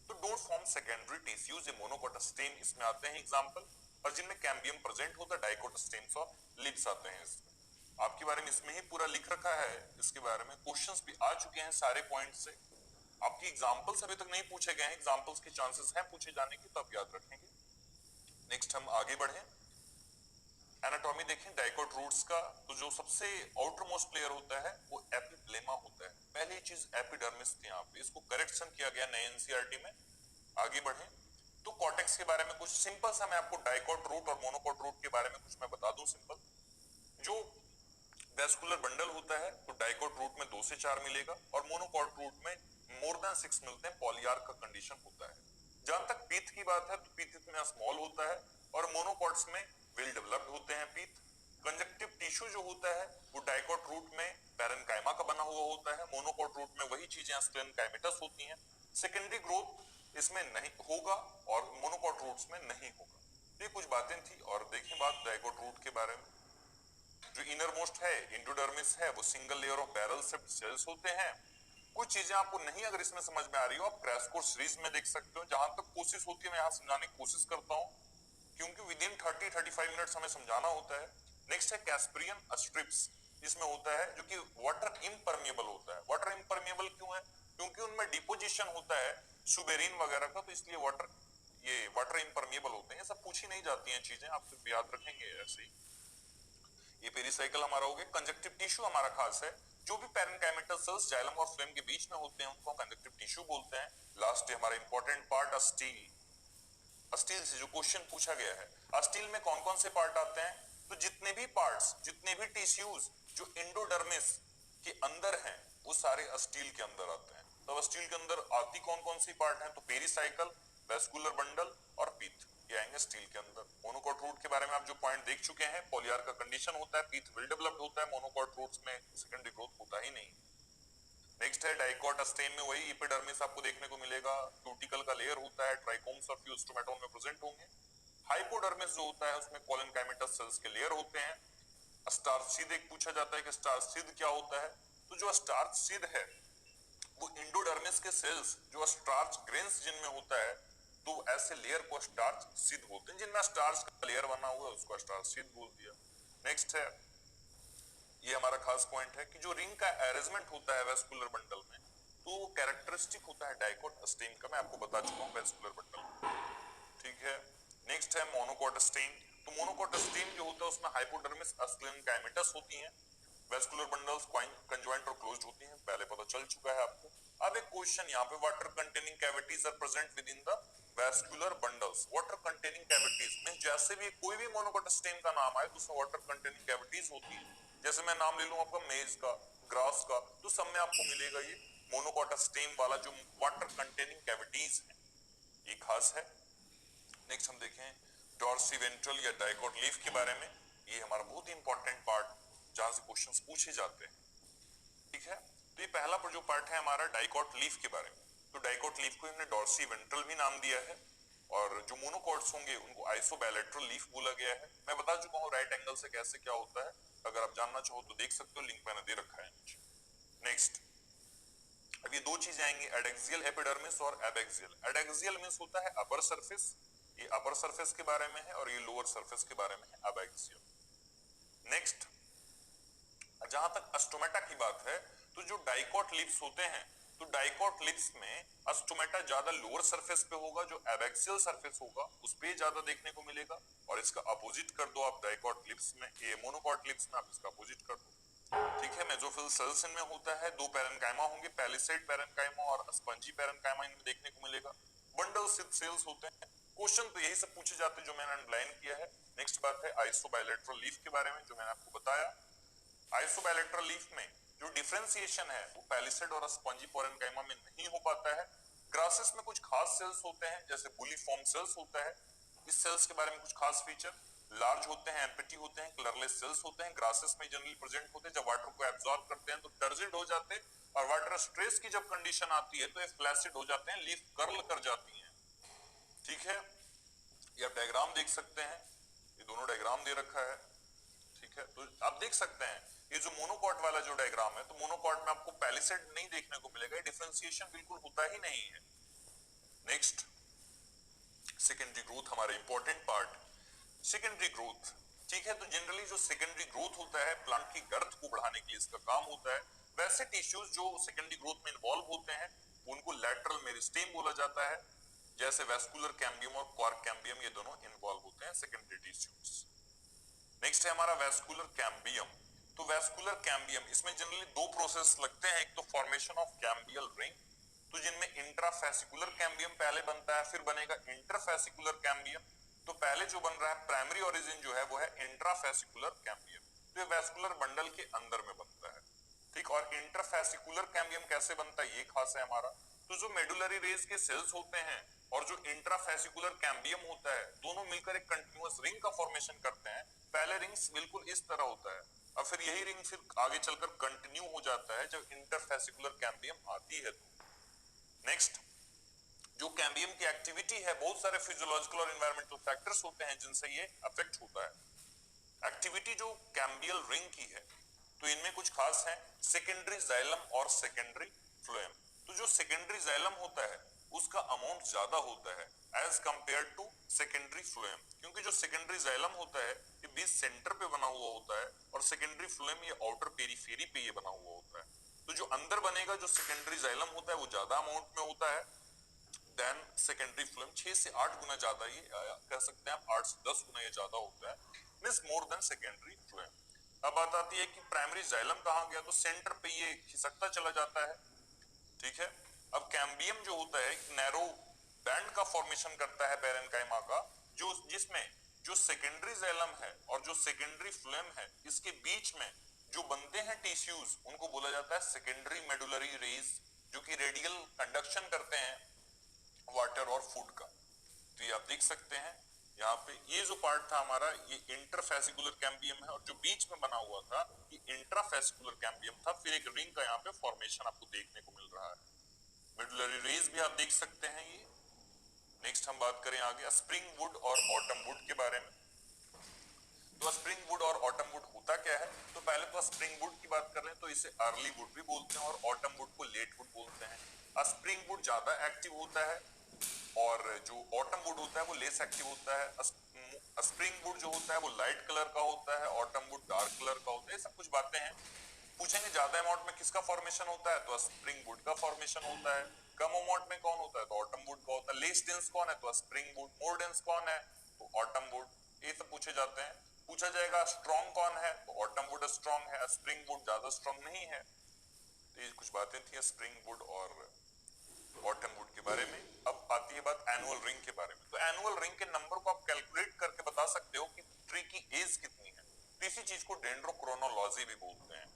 तो डोंट फॉर्म सेकेंडरी टिश्यूज, ये मोनोकोटस स्टेम इसमें आते हैं एग्जांपल। और जिनमें कैम्बियम प्रेजेंट होता है डाइकोटस स्टेम्स और लिप्स आते हैं इसमें। आपके बारे में इसमें ही पूरा लिख रखा है, इसके बारे में क्वेश्चंस भी आ चुके हैं सारे पॉइंट से। आपकी एग्जांपल्स अभी तक नहीं पूछे गए हैं, एग्जांपल्स के चांसेस हैं पूछे जाने की, तो आप याद रखेंगे। नेक्स्ट हम आगे बढ़े, एनाटॉमी देखें डाइकोट रूट्स का, तो जो सबसे आउटर मोस्ट प्लेयर होता है वो एपिब्लेमा होता है। पहली चीज एपिडर्मिस थी, यहाँ पे इसको करेक्शन किया गया नए एनसीईआरटी में। आगे बढ़े तो कॉर्टेक्स के बारे में कुछ सिंपल सा मैं आपको डाइकोट रूट और मोनोकोट रूट के बारे में कुछ मैं बता दूं सिंपल। जो वेस्कुलर बंडल होता है तो डाइकोट रूट में 2 से 4 मिलेगा और मोनोकोट रूट में मोर देन 6 मिलते हैं, पॉलीआर्क का कंडीशन होता है। जहां तक पीथ की बात है तो पीथ इतना स्मॉल होता है और मोनोकोट्स में वेल डेवलप्ड होते हैं पीथ। कंजक्टिव टिश्यू जो होता है वो डाइकोट रूट में पैरेन्काइमा का बना हुआ होता है, मोनोकोट रूट में वही चीजें स्क्लेरेनकाइमेटस होती हैं। सेकेंडरी ग्रोथ इसमें नहीं होगा और मोनोकोट रूट्स में नहीं होगा। ये कुछ बातें थी। और देखें बात डाइकोट रूट के बारे में, जो इनर मोस्ट है एंडोडर्मिस है, वो single layer of barrel shaped cells होते हैं। कुछ चीजें आपको नहीं अगर इसमें समझ में आ रही हो आप क्रैश कोर्स सीरीज में देख सकते हो, जहां तक कोशिश होती है मैं यहाँ समझाने की कोशिश करता हूँ, क्योंकि विद इन 30-35 मिनट्स हमें समझाना होता है। नेक्स्ट है कैस्परियन स्ट्रिप्स, इसमें होता है जो कि वाटर इम्परमिएबल होता है। वाटर इम्परमिएबल क्यों है? क्योंकि उनमें डिपोजिशन होता है सुबेरिन वगैरह का, तो इसलिए वाटर इम्परमिएबल होते हैं। ये सब पूछी नहीं जाती हैं चीजें, आप सिर्फ याद रखेंगे ऐसे ही। ये पेरिसाइकिल हमारा हो गया। कंजक्टिव टिश्यू हमारा खास है, जो भी पैरेन्काइमेटल सेल्स जाइलम और फ्लेम के बीच में होते हैं उनको कंजक्टिव टिश्यू बोलते हैं। लास्ट है हमारा इंपॉर्टेंट पार्ट अस्टील। अस्टील से जो क्वेश्चन पूछा गया है, अस्टील में कौन कौन से पार्ट आते हैं? तो जितने भी पार्ट्स, जितने भी टिश्यूज जो एंडोडर्मिस के अंदर हैं वो सारे अस्टील के अंदर आते हैं। तो अस्टील के अंदर आती कौन कौन सी पार्ट हैं? तो पेरिसाइकिल, वेस्कुलर बंडल और पीथ, ये आएंगे स्टील के अंदर। मोनोकोट रूट के बारे में आप जो पॉइंट देख चुके हैं, पॉलीआर्क का कंडीशन होता है, पीथ वेल डेवलप्ड होता है, मोनोकोट रूट्स में सेकेंडरी ग्रोथ होता ही नहीं। नेक्स्ट है डाइकोट स्टेम में वही एपिडर्मिस आपको देखने को मिलेगा, क्यूटिकल का लेयर होता है, ट्राइकोम्स और फ्यूज स्टोमेटोन में प्रेजेंट होंगे। हाइपोडर्मिस जो होता है उसमें कोलेनकाइमेटस सेल्स के लेयर होते हैं। स्टार्चिड एक पूछा जाता है कि स्टार्चिड क्या होता है? तो जो स्टार्चिड है वो एंडोडर्मिस के सेल्स जो स्टार्च ग्रेन्स जिनमें होता है, तो ऐसे लेयर को स्टार्च सीध बोलते हैं। जिनमें स्टार्च का लेयर बना हुआ है उसको स्टार्च सीध बोल दिया। नेक्स्ट है, ये हमारा खास पॉइंट है कि जो रिंग का अरेंजमेंट होता है वेस्कुलर बंडल में, तो वो कैरेक्टरिस्टिक होता है डाइकोट स्टेम का, मैं आपको बता चुका हूं वेस्कुलर बंडल। ठीक है, नेक्स्ट है मोनोकोट स्टेम। तो मोनोकोट स्टेम जो होता है उसमें हाइपोडर्मिस स्क्लेरेनकाइमेटस होती हैं, वेस्कुलर बंडल्स कंजॉइंट और क्लोज्ड होती हैं, पहले पता चल चुका है आपको। अब एक क्वेश्चन यहाँ पे, water containing cavities are present within the vascular bundles. Water containing cavities में जैसे भी कोई भी मोनोकोट स्टेम का नाम आए तो उसमें वाटर कंटेनिंग कैविटीज होती है। जैसे मैं नाम ले लूं आपका मेज का, ग्रास का, तो सब में आपको मिलेगा ये मोनोकोट स्टेम वाला जो वाटर कंटेनिंग कैविटीज है, ये खास है। नेक्स्ट हम देखें डॉर्सीवेंट्रल या डाइकोट लीफ के बारे में, ये हमारा बहुत ही इंपॉर्टेंट पार्ट जहां से क्वेश्चंस पूछे जाते हैं। ठीक है, तो ये पहला पर जो पार्ट है हमारा डाइकोट लीफ के बारे में। तो डाइकोट लीफ को हमने डॉर्सीवेंट्रल भी नाम दिया है और जो मोनोकोट्स होंगे उनको आइसोबायलैटरल लीफ बोला गया है। मैं बता चुका हूँ राइट एंगल से कैसे क्या होता है, अगर आप जानना चाहो तो देख सकते हो, लिंक मैंने दे रखा है नीचे। नेक्स्ट अब ये दो चीजें आएंगी, एडेक्सियल एपिडर्मिस और एबैक्सियल। एडेक्सियल मींस होता है अपर सरफेस, ये अपर सरफेस के बारे में है, और ये लोअर सरफेस के बारे में है, एबैक्सियल। नेक्स्ट, जहां तक अस्टोमेटा की बात है, तो जो डाइकोट लिप्स होते हैं, तो डाइकोट लिप्स में अस्टोमेटा ज्यादा लोअर सरफेस पे होगा, जो एबैक्सियल सरफेस होगा उस पे ज्यादा देखने को मिलेगा। और इसका अपोजिट कर दो आप डाइकोट लिप्स में, ये मोनोकोट लिप्स में आप इसका अपोजिट कर दो। ठीक है, मेसोफिल सेल्स इनमें होता है, दो पैरेन्काइमा होंगे, पैलिसेड पैरेन्काइमा और स्पंजी पैरेन्काइमा इनमें देखने को मिलेगा। बंडल सिप सेल्स होते हैं। क्वेश्चन तो यही सब पूछे जाते हैं जो मैंने अंडरलाइन किया है। नेक्स्ट बात है आइसोबाइलेटरल लीफ के बारे में, जो मैंने आपको बताया। आइसोबाइलेटरल लीफ में जो डिफरेंशिएशन है वो पैलिसेड और स्पंजी पैरेन्काइमा में नहीं हो पाता है। ग्रासेस में कुछ खास सेल्स होते हैं, जैसे बुलीफॉर्म सेल्स होता है। इस सेल्स के बारे में कुछ खास फीचर, लार्ज होते हैं, एम्प्टी होते हैं, कलरलेस सेल्स होते हैं, ग्रासेस में जनरली प्रेजेंट होते हैं। जब वाटर को एब्जॉर्ब करते हैं तो टर्जिड हो जाते हैं, और वाटर स्ट्रेस की जब कंडीशन आती है तो ये फ्लैसिड हो जाते हैं, लीफ कर्ल कर जाती हैं। ठीक है, ये आप डायग्राम देख सकते हैं, ये दोनों डायग्राम दे रखा है। ठीक है, तो आप देख सकते हैं ये जो मोनोकॉट वाला जो डायग्राम है, तो मोनोकॉट में आपको पैलिसेड नहीं देखने को मिलेगा, डिफरेंशिएशन बिल्कुल होता ही नहीं है। नेक्स्ट, सेकेंडरी ग्रोथ हमारा इंपॉर्टेंट पार्ट। सेकेंडरी ग्रोथ, ठीक है, तो जनरली जो सेकेंडरी ग्रोथ होता है प्लांट की गर्थ को बढ़ाने के लिए इसका काम होता है। वैसे टिश्यूज जो सेकेंडरी ग्रोथ में इन्वॉल्व होते हैं उनको लैटरल मेरिस्टेम बोला जाता है, जैसे वैस्कुलर कैम्बियम और क्वार्क कैम्बियम, ये दोनों इन्वॉल्व होते हैं सेकेंडरी टिश्यूज। नेक्स्ट है हमारा वैस्कुलर कैम्बियम। तो वैस्कुलर कैम्बियम, इसमें जनरली दो प्रोसेस लगते हैं, एक तो फॉर्मेशन ऑफ कैम्बियल रिंग, तो जिनमें इंट्राफेसिकुलर कैम्बियम पहले बनता है, फिर बनेगा इंटरफेसिकुलर कैम्बियम। तो पहले जो बन रहा है प्राइमरी ओरिजिन जो है वो है इंट्राफेसिकुलर कैम्बियम, तो ये वैस्कुलर बंडल के अंदर में बनता है। ठीक, और इंटरफेसिकुलर कैम्बियम कैसे बनता है ये खास है हमारा। तो जो मेडुलरी रेज के सेल्स होते हैं और जो इंट्राफेसिकुलर कैम्बियम होता है, दोनों मिलकर एक कंटिन्यूअस रिंग का फॉर्मेशन करते हैं। पहले रिंग्स बिल्कुल इस तरह होता है, और फिर यही रिंग फिर आगे चलकर कंटिन्यू हो जाता है जब इंटरफेसिकुलर कैम्बियम आती है। नेक्स्ट, जो कैम्बियम की एक्टिविटी है, बहुत सारे फिजियोलॉजिकल और एनवायरमेंटल फैक्टर्स होते हैं जिनसे ये अफेक्ट होता है। एक्टिविटी जो कैम्बियल रिंग की है, तो इनमें कुछ खास है, सेकेंडरी जाइलम और सेकेंडरी फ्लोएम। तो जो सेकेंडरी जाइलम होता है उसका अमाउंट ज्यादा होता है as compare to secondary phloem, क्योंकि जो सेकेंडरी जाइलम होता है ये बीच सेंटर पे बना हुआ होता है, और सेकेंडरी फ्लोएम ये आउटर पेरिफेरी पे ये बना हुआ होता है। तो जो अंदर बनेगा जो सेकेंडरी जाइलम होता है वो ज्यादा अमाउंट में होता है देन सेकेंडरी फ्लोएम, 6 से 8 गुना ज्यादा, ये कह सकते हैं आप 8 से 10 गुना ये ज्यादा होता है, means more than secondary phloem. अब बात आती है कि प्राइमरी जाइलम कहां गया, तो सेंटर पे ये खिसकता चला जाता है। ठीक है, अब कैम्बियम जो होता है एक नैरो बैंड का फॉर्मेशन करता है पैरेन्काइमा का, जो जिसमें जो सेकेंडरी जाइलम है और जो सेकेंडरी फ्लोएम है इसके बीच में जो बनते हैं टिश्यूज उनको बोला जाता है सेकेंडरी मेडुलरी रेज, जो कि रेडियल कंडक्शन करते हैं वाटर और फूड का। तो ये आप देख सकते हैं यहाँ पे, ये जो पार्ट था हमारा ये इंटरफेसिकुलर कैम्बियम है, और जो बीच में बना हुआ था ये इंट्राफेसिकुलर कैम्बियम था। फिर एक रिंग का यहाँ पे फॉर्मेशन आपको देखने को मिल रहा है। मेडुलरी रेज भी आप देख सकते हैं ये। नेक्स्ट हम बात करें आगे स्प्रिंग वुड और ऑटम वुड के बारे में। तो स्प्रिंग वुड और ऑटम वुड होता क्या है, तो पहले तो स्प्रिंग वुड की बात कर रहे हैं, तो इसे अर्ली वुड भी बोलते हैं और ऑटम वुड को लेट वुड बोलते हैं। स्प्रिंग वुड ज्यादा एक्टिव होता है और जो ऑटम वुड होता है वो लेस एक्टिव होता है। स्प्रिंग वुड जो होता है वो लाइट कलर का होता है, ऑटम वुड डार्क कलर का होता है। ये सब कुछ बातें हैं। पूछेंगे ज्यादा अमाउंट में किसका फॉर्मेशन होता है, तो स्प्रिंग वुड का फॉर्मेशन होता है। कम अमाउंट में कौन होता है, तो ऑटम वुड का होता है। लेस डेंस कौन है, तो स्प्रिंग वुड। मोर डेंस कौन है, तो ऑटम वुड। ये सब पूछे जाते हैं। पूछा जाएगा स्ट्रॉन्ग कौन है, तो ऑटम वुड स्ट्रॉन्ग है, स्प्रिंग वुड ज्यादा स्ट्रॉन्ग नहीं है। तो ये कुछ बातें थी स्प्रिंग वुड और ऑटम वुड के बारे में। अब आती है बात एनुअल रिंग के बारे में। तो एनुअल रिंग के नंबर को आप कैलकुलेट करके बता सकते हो कि ट्री की एज कितनी है। तो इसी चीज को डेंड्रोक्रोनोलॉजी भी बोलते हैं।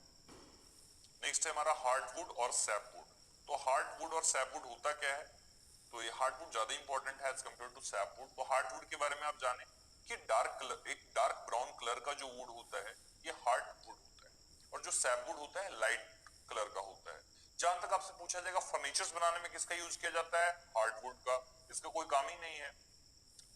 नेक्स्ट है हमारा हार्डवुड और सैपवुड। तो हार्डवुड और सैपवुड होता क्या है, तो ये हार्डवुड ज्यादा इंपॉर्टेंट है एज कंपेयर टू सैपवुड। तो हार्डवुड के बारे में आप जाने कि डार्क कलर, एक डार्क ब्राउन कलर का जो वुड होता है ये हार्डवुड होता है, और जो सैपवुड होता है लाइट कलर का होता है। जहां तक आपसे पूछा जाएगा फर्नीचर्स बनाने में किसका यूज किया जाता है, हार्डवुड का। इसका कोई काम ही नहीं है,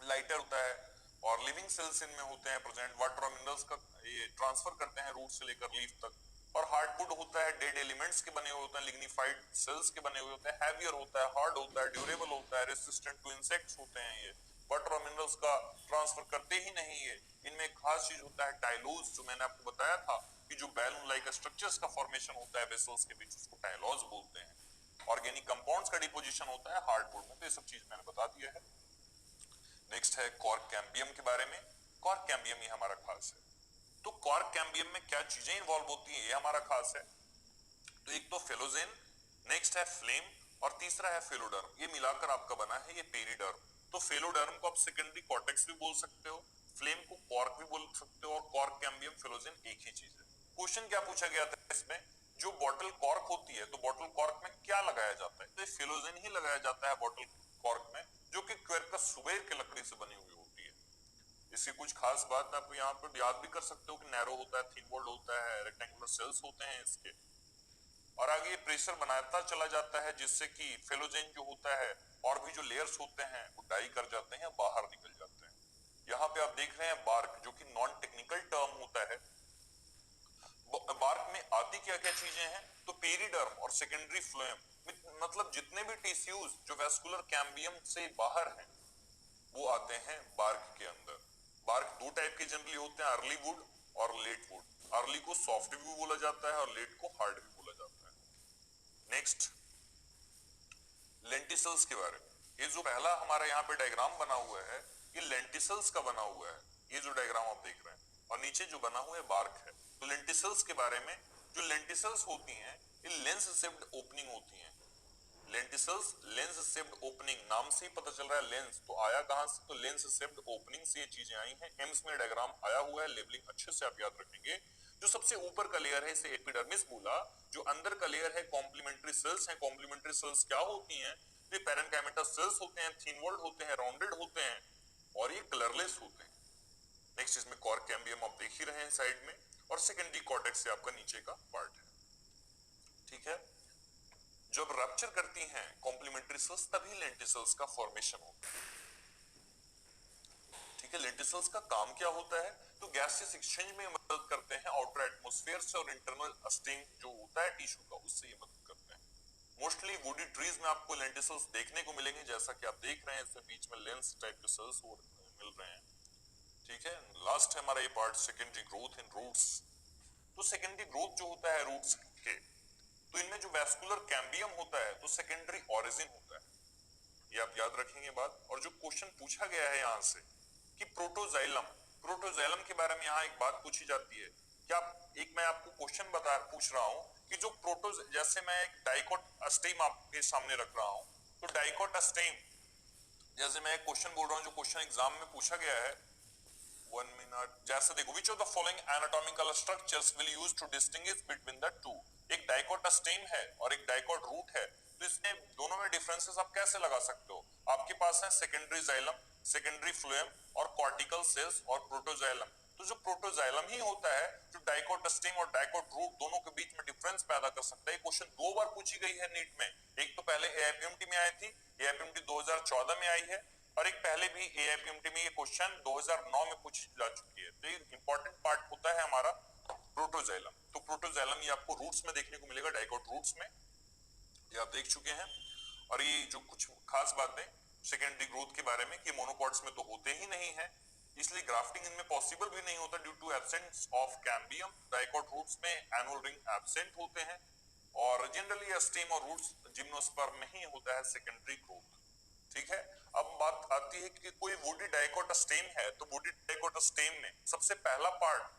लाइटर होता है, और लिविंग सेल्स इनमें होते हैं प्रेजेंट। वाटर और मिनरल्स का ये ट्रांसफर करते हैं रूट से लेकर लीफ तक, और हार्डवुड होता है डेड एलिमेंट्स के बने हुए होते हैं, लिग्निफाइड सेल्स के बने हुए होते हैं, हैवियर होता है, हार्ड होता है, ड्यूरेबल होता है, रेसिस्टेंट टू इंसेक्ट्स होते हैं। ये वाटर और मिनरल्स का ट्रांसफर करते ही नहीं है। इनमें एक खास चीज होता है टाइलोज, जो मैंने आपको बताया था कि जो बैलून लाइक स्ट्रक्चर्स का फॉर्मेशन होता है वेसल्स के बीच, उसको टाइलोज बोलते हैं। ऑर्गेनिक कंपाउंड्स का डिपोजिशन होता है हार्डवुड में। तो ये सब चीज मैंने बता दिया है। नेक्स्ट है कॉर्क कैम्बियम के बारे में। कॉर्क कैम्बियम ये हमारा खास है। तो कॉर्क कैम्बियम में क्या चीजें इन्वॉल्व होती है ये हमारा खास है। तो एक तो फेलोजेन, नेक्स्ट है फ्लेम, और तीसरा है फेलोडर्म। ये मिलाकर आपका बना है ये पेरिडर्म। तो फेलोडर्म को आप सेकेंडरी कॉर्टेक्स भी बोल सकते हो, फ्लेम को कॉर्क भी बोल सकते हो, और कॉर्क कैम्बियम फेलोजेन एक ही चीज है। क्वेश्चन क्या पूछा गया था इसमें, जो बॉटल कॉर्क होती है तो बॉटल कॉर्क में क्या लगाया जाता है, तो फेलोजेन ही लगाया जाता है बॉटल कॉर्क में, जो कि क्वेर्कस सुबेर के लकड़ी से बनी हुई होती है। इसकी कुछ खास बात आप यहाँ पर याद भी कर सकते हो कि नैरो होता है, थिन वॉल्ड होता है, रेक्टेंगुलर सेल्स होते हैं इसके, और आगे ये प्रेशर बनाता चला जाता है जिससे कि फेलोजेन जो होता है और भी जो लेयर्स होते हैं वो डाई कर जाते हैं, बाहर निकल जाते हैं। यहाँ पे आप देख रहे हैं बार्क, जो कि नॉन टेक्निकल टर्म होता है। बार्क में आती क्या क्या चीजें हैं, तो पेरिडर्म और सेकेंडरी फ्लोएम, मतलब जितने भी टिश्यूज जो वेस्कुलर कैम्बियम से बाहर हैं वो आते हैं बार्क के अंदर। बार्क दो टाइप के जनरली होते हैं, अर्ली वुड और लेट वुड। अर्ली को सॉफ्ट भी बोला जाता है और लेट को हार्ड भी बोला जाता है। नेक्स्ट लेंटिसल्स के बारे में। ये जो पहला हमारा यहाँ पे डायग्राम बना हुआ है ये लेंटिसल्स का बना हुआ है, ये जो डायग्राम आप देख रहे हैं, और नीचे जो बना हुआ है बार्क है। तो लेंटिसल्स के बारे में, जो लेंटिसल्स होती हैं ये लेंस शेप्ड ओपनिंग होती हैं। लेंटिसल्स लेंस शेप्ड ओपनिंग, नाम से ही पता चल रहा है लेंस तो आया कहां से, तो लेंस शेप्ड ओपनिंग से ये चीजें आई हैं। एम्स में डायग्राम आया हुआ है, लेबलिंग अच्छे से आप याद रखेंगे। जो सबसे ऊपर का लेयर है इसे एपिडर्मिस बोला, जो अंदर का लेयर है कॉम्प्लीमेंट्री सेल्स है। कॉम्प्लीमेंट्री सेल्स क्या होती हैं, ये पैरेनकाइमेटस सेल्स होते हैं, थिन वॉल्ड होते हैं, राउंडेड होते हैं, और ये कलरलेस होते हैं। नेक्स्ट इसमें कॉर्क कैम्बियम आप देख ही रहे हैं साइड में, और सेकेंडरी कॉर्टेक्स से आपका नीचे का पार्ट है। ठीक है, जब रप्चर करती हैं कॉम्प्लीमेंट्री सेल्स तभी लेंटिसल्स का फॉर्मेशन होता है। ठीक है, लेंटिसल्स का काम क्या होता है, तो गैसियस एक्सचेंज में मदद करते हैं आउटर एटमॉस्फेयर से, और इंटरनल स्टीम जो होता है टिश्यू का उससे ये मदद करते हैं। मोस्टली वुडी ट्रीज में आपको लेंटिसल्स देखने को मिलेंगे, जैसा कि आप देख रहे हैं इसमें बीच में लेंस टाइप के सेल्स मिल रहे हैं। ठीक है, लास्ट है हमारा ये part secondary growth in roots. तो सेकेंडरी ग्रोथ जो होता है रूट्स के, तो इनमें जो वैस्कुलर कैम्बियम होता है तो सेकेंडरी ओरिजिन होता है, ये आप याद रखेंगे बात। और जो क्वेश्चन पूछा गया है यहाँ से कि प्रोटोजाइलम, प्रोटोजाइलम के बारे में यहाँ एक बात पूछी जाती है। क्या एक मैं आपको क्वेश्चन पूछ रहा हूँ कि जो जैसे मैं एक डाइकोट अस्टेम आपके सामने रख रहा हूँ, तो डाइकोट अस्टेम जैसे मैं एक क्वेश्चन बोल रहा हूँ जो क्वेश्चन एग्जाम में पूछा गया है, 1 मिनट, जैसे देखो, which of the following anatomical structures will use to distinguish between the two। एक डाइकोट स्टेम है और एक डाइकोट रूट है, तो इसमें दोनों में डिफरेंसेस आप कैसे लगा सकते हो। आपके पास है सेकेंडरी जाइलम, सेकेंडरी फ्लोएम, और कॉर्टिकल सेल्स, और प्रोटोजाइलम। तो जो प्रोटोजाइलम ही होता है जो डाइकोट स्टेम और डाइकोट रूट दोनों के बीच में डिफरेंस पैदा कर सकता है। क्वेश्चन दो बार पूछी गई है नीट में, एक तो पहले एआईपीएमटी में आई थी, एआईपीएमटी 2014 में आई है, और एक पहले भी एआईपीएमटी में ये क्वेश्चन 2009 में पूछी जा चुकी है। तो ये इंपॉर्टेंट पार्ट होता है हमारा प्रोटोजाइलम। तो प्रोटोजाइलम ये आपको रूट्स में देखने को मिलेगा, डाइकोट रूट्स में, ये आप देख चुके हैं। और ये जो कुछ खास बातें सेकेंडरी ग्रोथ के बारे में कि मोनोकॉट्स में तो होते ही नहीं है, इसलिए ग्राफ्टिंग इनमें पॉसिबल भी नहीं होता due to absence of cambium. Dicot roots में एनुअल रिंग एब्सेंट होते हैं, और जनरली स्टेम और रूट्स जिम्नोस्पर्म में ही होता है सेकेंडरी ग्रोथ। ठीक है, अब बात आती है कि कोई वुडी डाइकोट स्टेम है, तो वुडी डाइकोट स्टेम में सबसे पहला पार्ट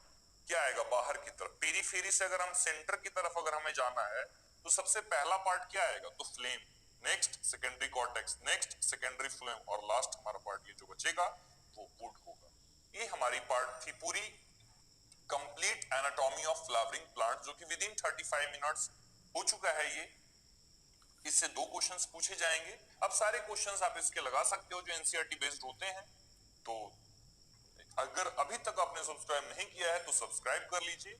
क्या आएगा, बाहर की तरफ, पेरीफेरी से अगर हम सेंटर की तरफ अगर हमें जाना है तो सबसे पहला पार्ट क्या आएगा, तो flame, next secondary cortex, next secondary flame, और लास्ट हमारा पार्ट ये जो बचेगा वो वुड होगा। ये हमारी पार्ट थी पूरी complete anatomy of flowering plant, जो कि विद इन 35 मिनट्स हो चुका है। ये इससे दो क्वेश्चंस पूछे जाएंगे। अब सारे क्वेश्चंस आप इसके लगा सकते हो जो एनसीईआरटी बेस्ड होते हैं। तो अगर अभी तक आपने सब्सक्राइब नहीं किया है तो सब्सक्राइब कर लीजिए।